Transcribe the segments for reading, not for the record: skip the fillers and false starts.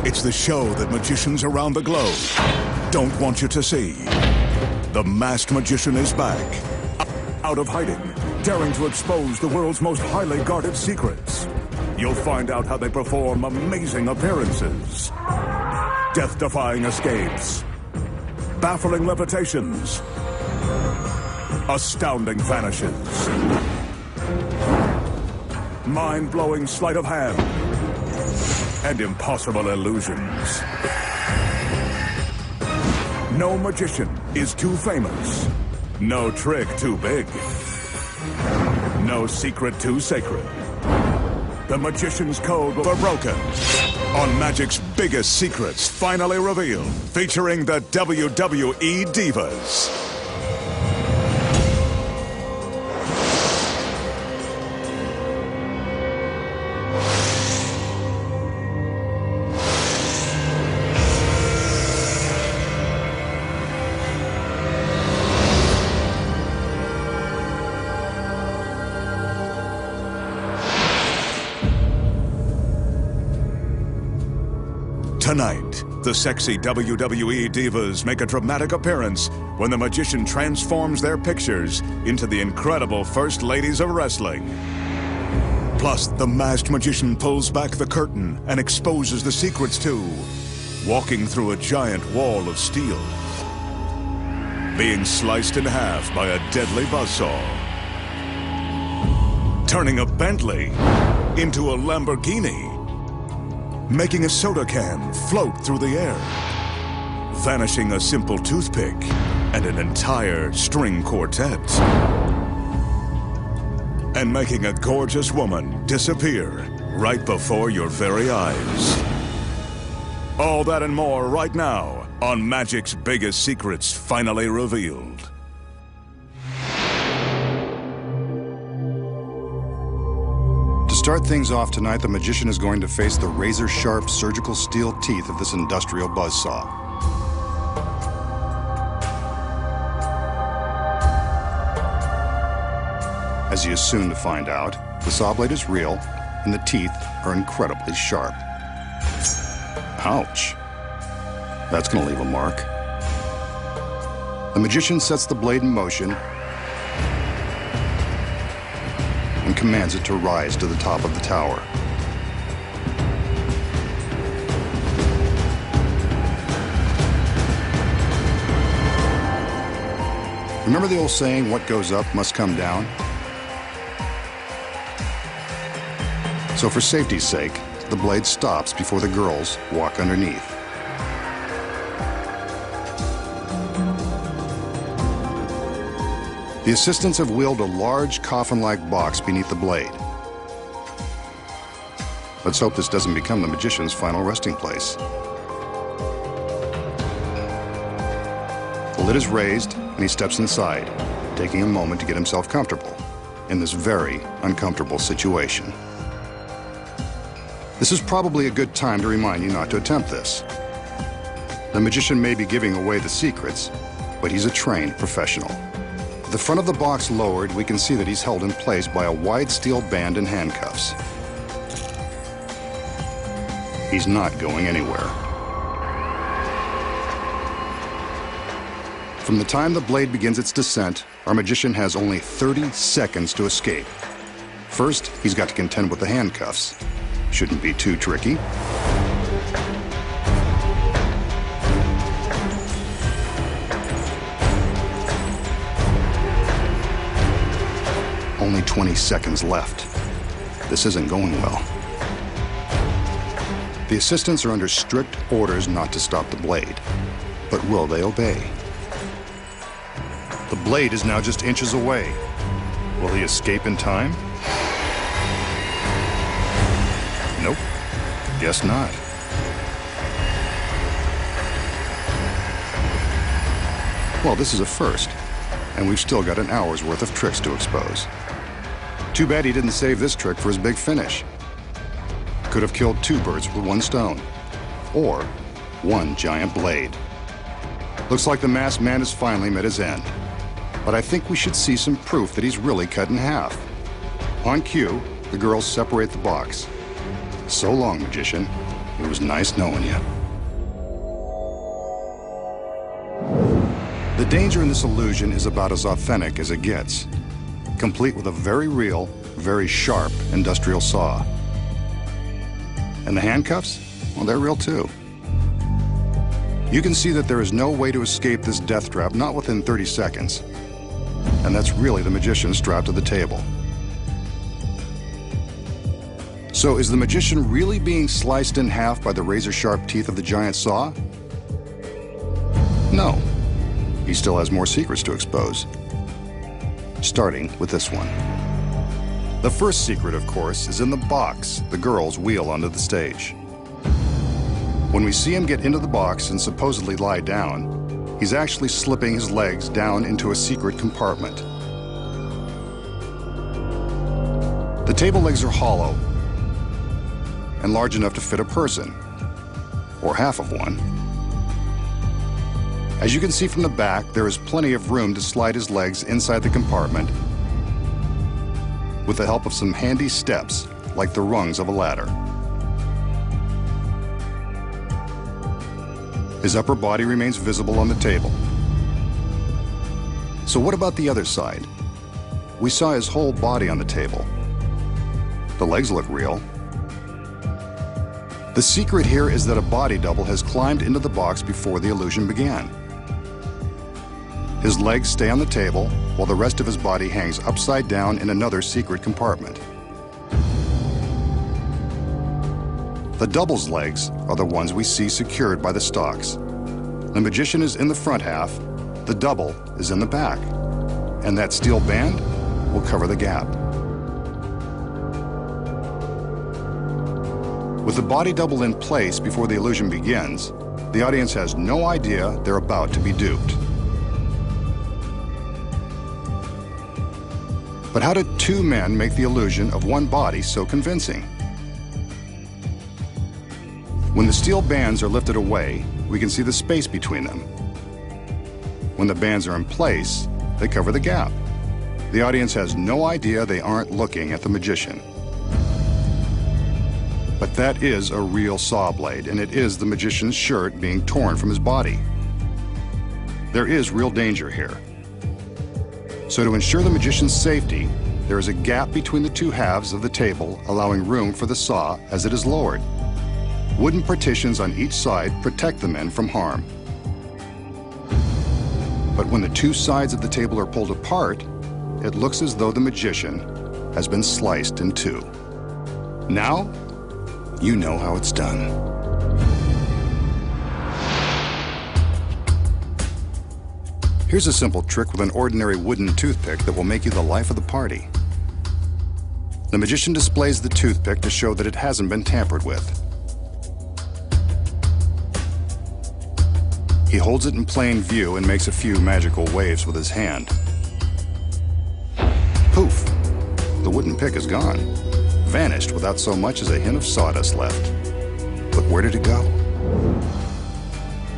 It's the show that magicians around the globe don't want you to see. The Masked Magician is back, out of hiding, daring to expose the world's most highly guarded secrets. You'll find out how they perform amazing appearances, death-defying escapes, baffling levitations, astounding vanishes, mind-blowing sleight of hand, and impossible illusions. No magician is too famous. No trick too big. No secret too sacred. The Magician's Code will be broken on Magic's biggest secrets finally revealed, featuring the WWE Divas. Tonight, the sexy WWE Divas make a dramatic appearance when the Magician transforms their pictures into the incredible First Ladies of Wrestling. Plus, the Masked Magician pulls back the curtain and exposes the secrets too, walking through a giant wall of steel, being sliced in half by a deadly buzzsaw, turning a Bentley into a Lamborghini, making a soda can float through the air, vanishing a simple toothpick and an entire string quartet, and making a gorgeous woman disappear right before your very eyes. All that and more right now on Magic's biggest secrets finally revealed. To start things off tonight, the Magician is going to face the razor-sharp surgical steel teeth of this industrial buzzsaw. As he is soon to find out, the saw blade is real and the teeth are incredibly sharp. Ouch. That's going to leave a mark. The Magician sets the blade in motion and commands it to rise to the top of the tower. Remember the old saying, what goes up must come down? So for safety's sake, the blade stops before the girls walk underneath. The assistants have wheeled a large coffin-like box beneath the blade. Let's hope this doesn't become the Magician's final resting place. The lid is raised, and he steps inside, taking a moment to get himself comfortable in this very uncomfortable situation. This is probably a good time to remind you not to attempt this. The Magician may be giving away the secrets, but he's a trained professional. With the front of the box lowered, we can see that he's held in place by a wide steel band and handcuffs. He's not going anywhere. From the time the blade begins its descent, our Magician has only 30 seconds to escape. First, he's got to contend with the handcuffs. Shouldn't be too tricky. Only 20 seconds left. This isn't going well. The assistants are under strict orders not to stop the blade. But will they obey? The blade is now just inches away. Will he escape in time? Nope. Guess not. Well, this is a first, and we've still got an hour's worth of tricks to expose. Too bad he didn't save this trick for his big finish. Could have killed two birds with one stone, or one giant blade. Looks like the masked man has finally met his end. But I think we should see some proof that he's really cut in half. On cue, the girls separate the box. So long, Magician. It was nice knowing you. The danger in this illusion is about as authentic as it gets, complete with a very real, very sharp industrial saw. And the handcuffs? Well, they're real too. You can see that there is no way to escape this death trap, not within 30 seconds. And that's really the magician strapped to the table. So is the magician really being sliced in half by the razor-sharp teeth of the giant saw? No. He still has more secrets to expose. Starting with this one. The first secret, of course, is in the box the girls wheel onto the stage. When we see him get into the box and supposedly lie down, he's actually slipping his legs down into a secret compartment. The table legs are hollow and large enough to fit a person, or half of one. As you can see from the back, there is plenty of room to slide his legs inside the compartment with the help of some handy steps, like the rungs of a ladder. His upper body remains visible on the table. So what about the other side? We saw his whole body on the table. The legs look real. The secret here is that a body double has climbed into the box before the illusion began. His legs stay on the table, while the rest of his body hangs upside down in another secret compartment. The double's legs are the ones we see secured by the stalks. The magician is in the front half, the double is in the back, and that steel band will cover the gap. With the body double in place before the illusion begins, the audience has no idea they're about to be duped. But how did two men make the illusion of one body so convincing? When the steel bands are lifted away, we can see the space between them. When the bands are in place, they cover the gap. The audience has no idea they aren't looking at the magician. But that is a real saw blade, and it is the magician's shirt being torn from his body. There is real danger here. So to ensure the magician's safety, there is a gap between the two halves of the table, allowing room for the saw as it is lowered. Wooden partitions on each side protect the men from harm. But when the two sides of the table are pulled apart, it looks as though the magician has been sliced in two. Now, you know how it's done. Here's a simple trick with an ordinary wooden toothpick that will make you the life of the party. The magician displays the toothpick to show that it hasn't been tampered with. He holds it in plain view and makes a few magical waves with his hand. Poof! The wooden pick is gone, vanished without so much as a hint of sawdust left. But where did it go?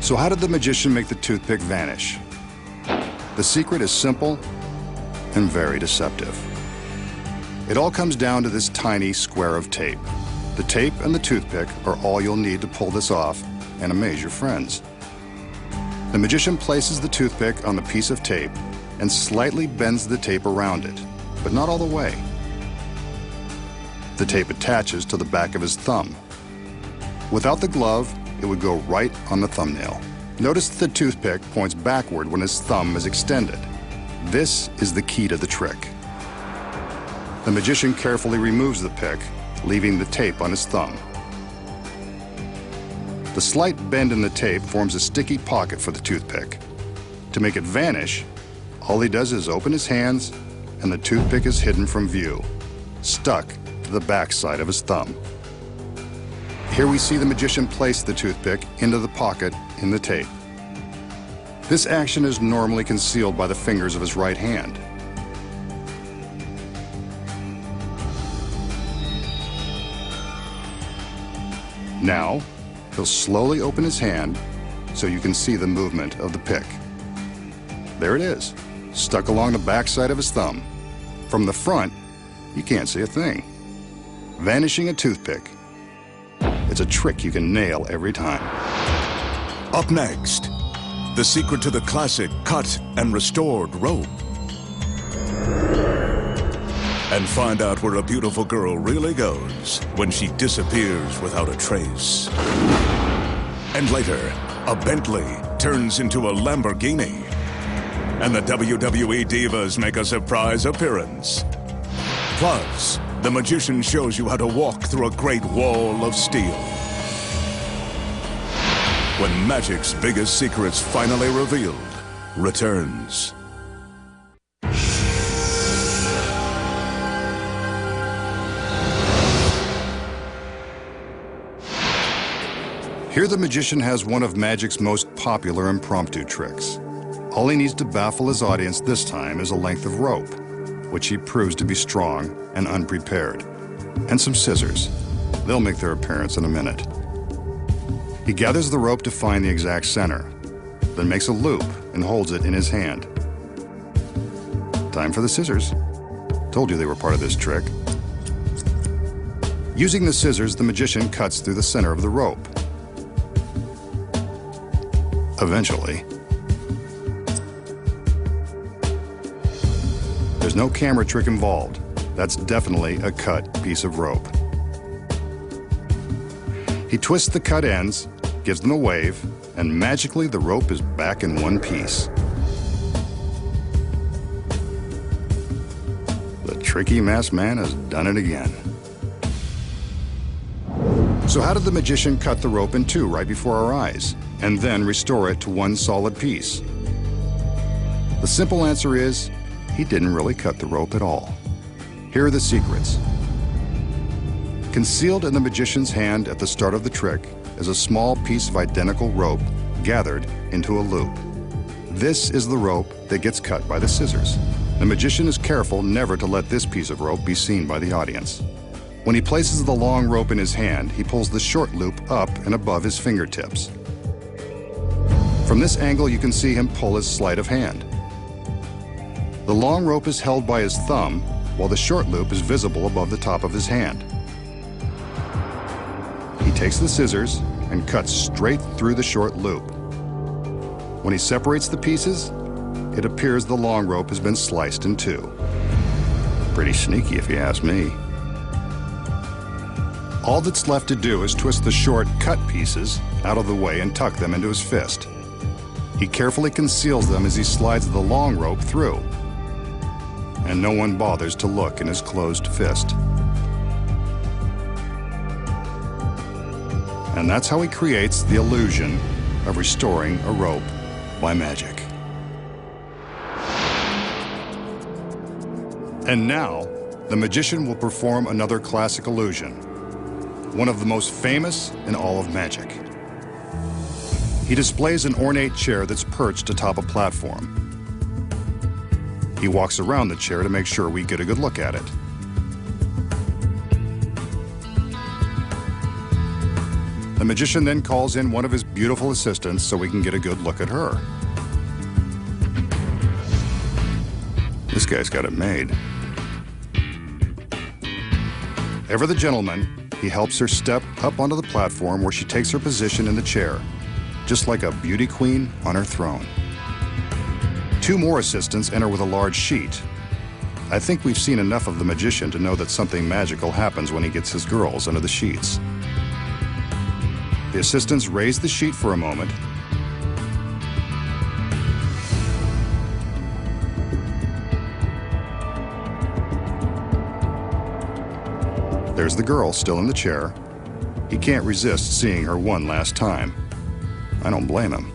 So how did the magician make the toothpick vanish? The secret is simple and very deceptive. It all comes down to this tiny square of tape. The tape and the toothpick are all you'll need to pull this off and amaze your friends. The magician places the toothpick on the piece of tape and slightly bends the tape around it, but not all the way. The tape attaches to the back of his thumb. Without the glove, it would go right on the thumbnail. Notice that the toothpick points backward when his thumb is extended. This is the key to the trick. The magician carefully removes the pick, leaving the tape on his thumb. The slight bend in the tape forms a sticky pocket for the toothpick. To make it vanish, all he does is open his hands and the toothpick is hidden from view, stuck to the back side of his thumb. Here we see the magician place the toothpick into the pocket in the tape. This action is normally concealed by the fingers of his right hand. Now, he'll slowly open his hand so you can see the movement of the pick. There it is, stuck along the backside of his thumb. From the front, you can't see a thing. Vanishing a toothpick It's a trick you can nail every time. Up next, the secret to the classic cut and restored rope. And find out where a beautiful girl really goes when she disappears without a trace. And later, a Bentley turns into a Lamborghini. And the WWE Divas make a surprise appearance. Plus, the magician shows you how to walk through a great wall of steel. When magic's biggest secrets finally revealed returns. Here the magician has one of magic's most popular impromptu tricks. All he needs to baffle his audience this time is a length of rope, which he proves to be strong and unprepared, and some scissors. They'll make their appearance in a minute. He gathers the rope to find the exact center, then makes a loop and holds it in his hand. Time for the scissors. Told you they were part of this trick. Using the scissors, the magician cuts through the center of the rope. Eventually, there's no camera trick involved. That's definitely a cut piece of rope. He twists the cut ends, gives them a wave, and magically the rope is back in one piece. The tricky masked man has done it again. So how did the magician cut the rope in two right before our eyes, and then restore it to one solid piece? The simple answer is, he didn't really cut the rope at all. Here are the secrets. Concealed in the magician's hand at the start of the trick is a small piece of identical rope gathered into a loop. This is the rope that gets cut by the scissors. The magician is careful never to let this piece of rope be seen by the audience. When he places the long rope in his hand, he pulls the short loop up and above his fingertips. From this angle, you can see him pull his sleight of hand. The long rope is held by his thumb, while the short loop is visible above the top of his hand. He takes the scissors and cuts straight through the short loop. When he separates the pieces, it appears the long rope has been sliced in two. Pretty sneaky if you ask me. All that's left to do is twist the short cut pieces out of the way and tuck them into his fist. He carefully conceals them as he slides the long rope through, and no one bothers to look in his closed fist. And that's how he creates the illusion of restoring a rope by magic. And now, the magician will perform another classic illusion, one of the most famous in all of magic. He displays an ornate chair that's perched atop a platform. He walks around the chair to make sure we get a good look at it. The magician then calls in one of his beautiful assistants so we can get a good look at her. This guy's got it made. Ever the gentleman, he helps her step up onto the platform where she takes her position in the chair, just like a beauty queen on her throne. Two more assistants enter with a large sheet. I think we've seen enough of the magician to know that something magical happens when he gets his girls under the sheets. The assistants raise the sheet for a moment. There's the girl still in the chair. He can't resist seeing her one last time. I don't blame him.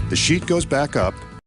The sheet goes back up,